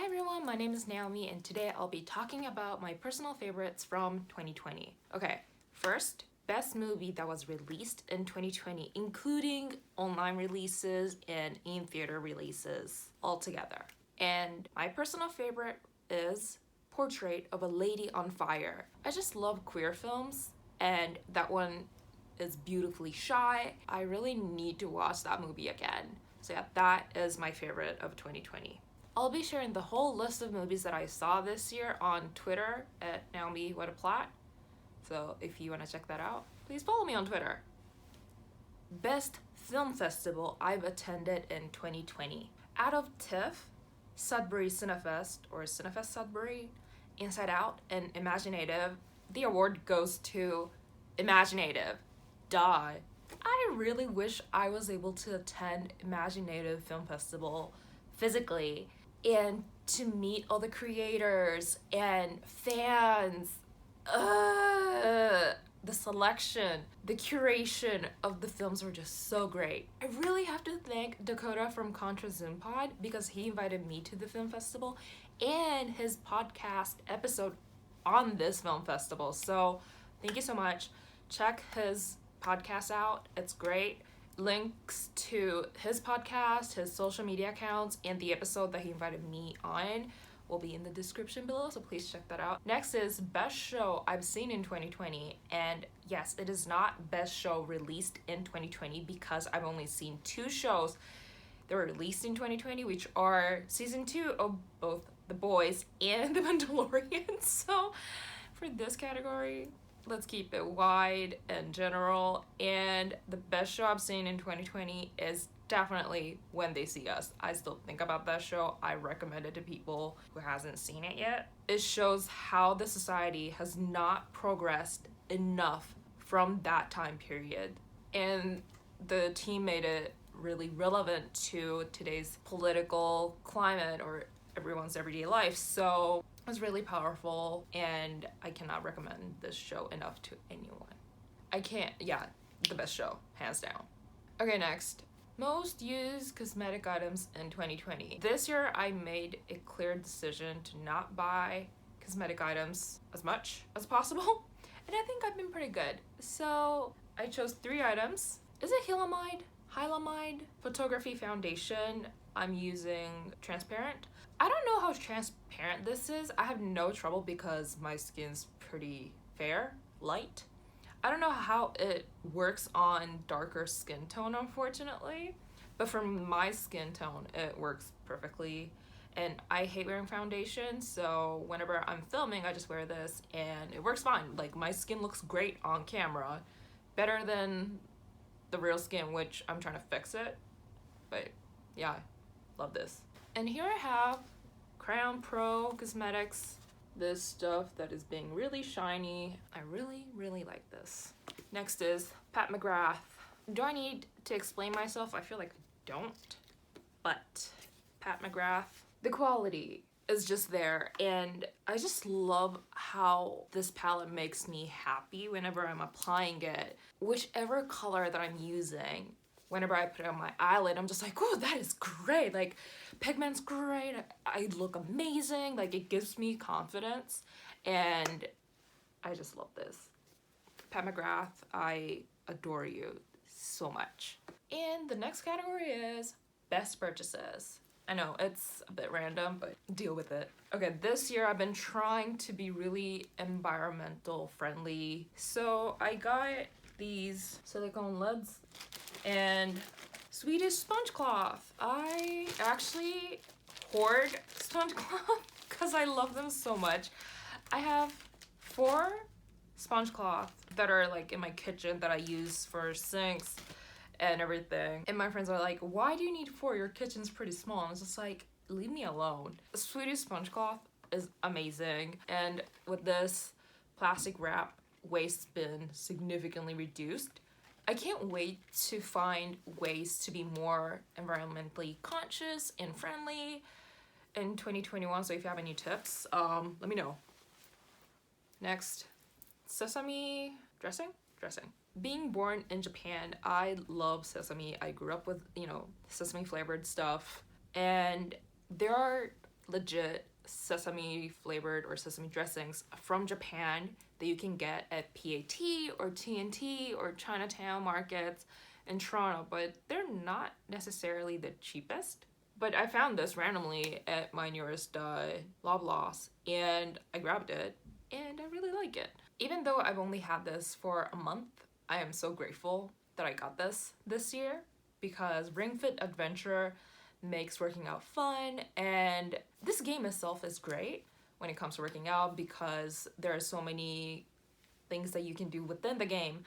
Hi everyone, my name is Naomi and today I'll be talking about my personal favorites from 2020. Okay, first, best movie that was released in 2020, including online releases and in-theater releases altogether. And my personal favorite is Portrait of a Lady on Fire. I just love queer films, and that one is beautifully shot. I really need to watch that movie again. So yeah, that is my favorite of 2020. I'll be sharing the whole list of movies that I saw this year on Twitter at Naomi What a Plot. So if you want to check that out, please follow me on Twitter. Best film festival I've attended in 2020. Out of TIFF, Sudbury Cinefest, or Cinefest Sudbury, Inside Out, and ImagiNative, the award goes to ImagiNative. Duh. I really wish I was able to attend ImagiNative Film Festival physically and to meet all the creators and fans. The selection, the curation of the films were just so great. I really have to thank Dakota from Contra Zoom Pod because he invited me to the film festival and his podcast episode on this film festival. So thank you so much. Check his podcast out. It's great. Links to his podcast, his social media accounts, and the episode that he invited me on will be in the description below, so please check that out. Next is best show I've seen in 2020, and yes, it is not best show released in 2020 because I've only seen 2 shows that were released in 2020, which are season 2 of both The Boys and The Mandalorian. So for this category, let's keep it wide and general, and the best show I've seen in 2020 is definitely When They See Us. I still think about that show. I recommend it to people who hasn't seen it yet. It shows how the society has not progressed enough from that time period, and the team made it really relevant to today's political climate or everyone's everyday life. So it was really powerful, and I cannot recommend this show enough to anyone. The best show, hands down. Okay, next. Most used cosmetic items in 2020. This year, I made a clear decision to not buy cosmetic items as much as possible, and I think I've been pretty good. So I chose 3 items. Is it Hylamide Photography Foundation. I'm using transparent. I don't know how transparent this is. I have no trouble because my skin's pretty fair, light. I don't know how it works on darker skin tone, unfortunately, but for my skin tone, it works perfectly. And I hate wearing foundation, so whenever I'm filming, I just wear this and it works fine. Like, my skin looks great on camera, better than the real skin, which I'm trying to fix it. But yeah, love this. And here I have Crown Pro Cosmetics, this stuff that is being really shiny. I really, really like this. Next is Pat McGrath. Do I need to explain myself? I feel like I don't, but Pat McGrath, the quality is just there, and I just love how this palette makes me happy whenever I'm applying it. Whichever color that I'm using, whenever I put it on my eyelid, I'm just like, oh, that is great. Like, pigment's great. I look amazing. Like, it gives me confidence, and I just love this. Pat McGrath, I adore you so much. And the next category is best purchases. I know it's a bit random, but deal with it. Okay, this year I've been trying to be really environmental friendly. So I got these silicone lids and Swedish sponge cloth. I actually hoard sponge cloth because I love them so much. I have 4 sponge cloth that are like in my kitchen that I use for sinks and everything. And my friends are like, why do you need 4? Your kitchen's pretty small. And it's just like, leave me alone. Swedish sponge cloth is amazing. And with this plastic wrap waste bin significantly reduced, I can't wait to find ways to be more environmentally conscious and friendly in 2021. So if you have any tips, let me know. Next, sesame dressing. Being born in Japan, I love sesame. I grew up with, sesame flavored stuff, and there are legit sesame flavored or sesame dressings from Japan that you can get at PAT or TNT or Chinatown markets in Toronto, but they're not necessarily the cheapest. But I found this randomly at my nearest Loblaws, and I grabbed it, and I really like it. Even though I've only had this for a month, I am so grateful that I got this year, because Ring Fit Adventure makes working out fun, and this game itself is great when it comes to working out because there are so many things that you can do within the game.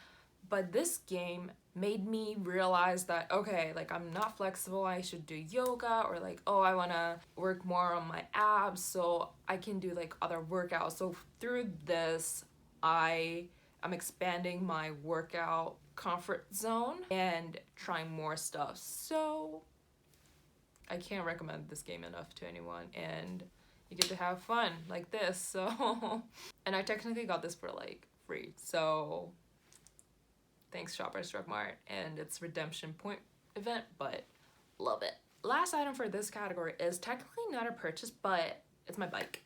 But this game made me realize that, okay, like I'm not flexible, I should do yoga, or like, oh, I wanna work more on my abs so I can do like other workouts. So through this, I am expanding my workout comfort zone and trying more stuff. So I can't recommend this game enough to anyone, and you get to have fun like this. So and I technically got this for like free, so thanks Shoppers Drug Mart and its redemption point event, but love it. Last item for this category is technically not a purchase, but it's my bike.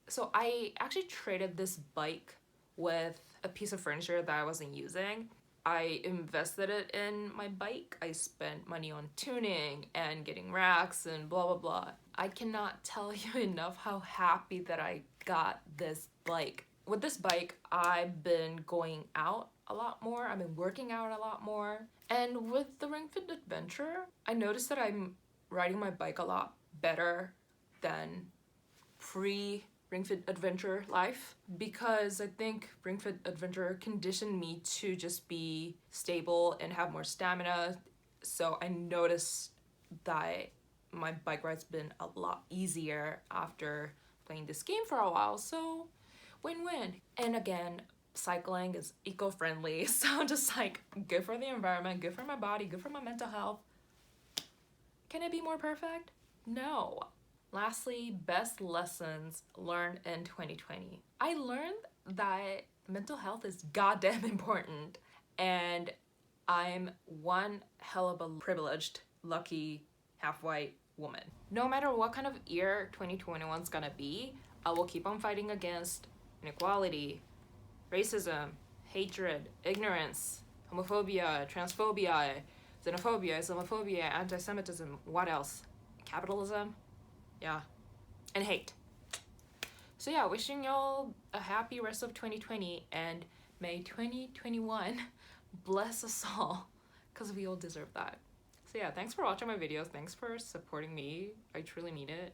So I actually traded this bike with a piece of furniture that I wasn't using. I invested it in my bike. I spent money on tuning and getting racks and blah blah blah. I cannot tell you enough how happy that I got this bike. With this bike, I've been going out a lot more. I've been working out a lot more. And with the Ring Fit Adventure, I noticed that I'm riding my bike a lot better than pre-Ring Fit Adventure life, because I think Ring Fit Adventure conditioned me to just be stable and have more stamina. So I noticed that my bike ride's been a lot easier after playing this game for a while. So win-win. And again, cycling is eco-friendly, so just like good for the environment, good for my body, good for my mental health. Can it be more perfect? No. Lastly, best lessons learned in 2020. I learned that mental health is goddamn important, and I'm one hell of a privileged, lucky, half-white woman. No matter what kind of year 2021's gonna be, I will keep on fighting against inequality, racism, hatred, ignorance, homophobia, transphobia, xenophobia, Islamophobia, anti-Semitism, what else? Capitalism? Yeah, and hate. So yeah, wishing y'all a happy rest of 2020, and may 2021 bless us all, because we all deserve that. So yeah, thanks for watching my videos. Thanks for supporting me. I truly mean it.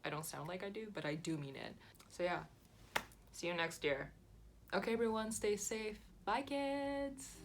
I don't sound like I do, but I do mean it. So yeah, see you next year. Okay, everyone, stay safe. Bye, kids.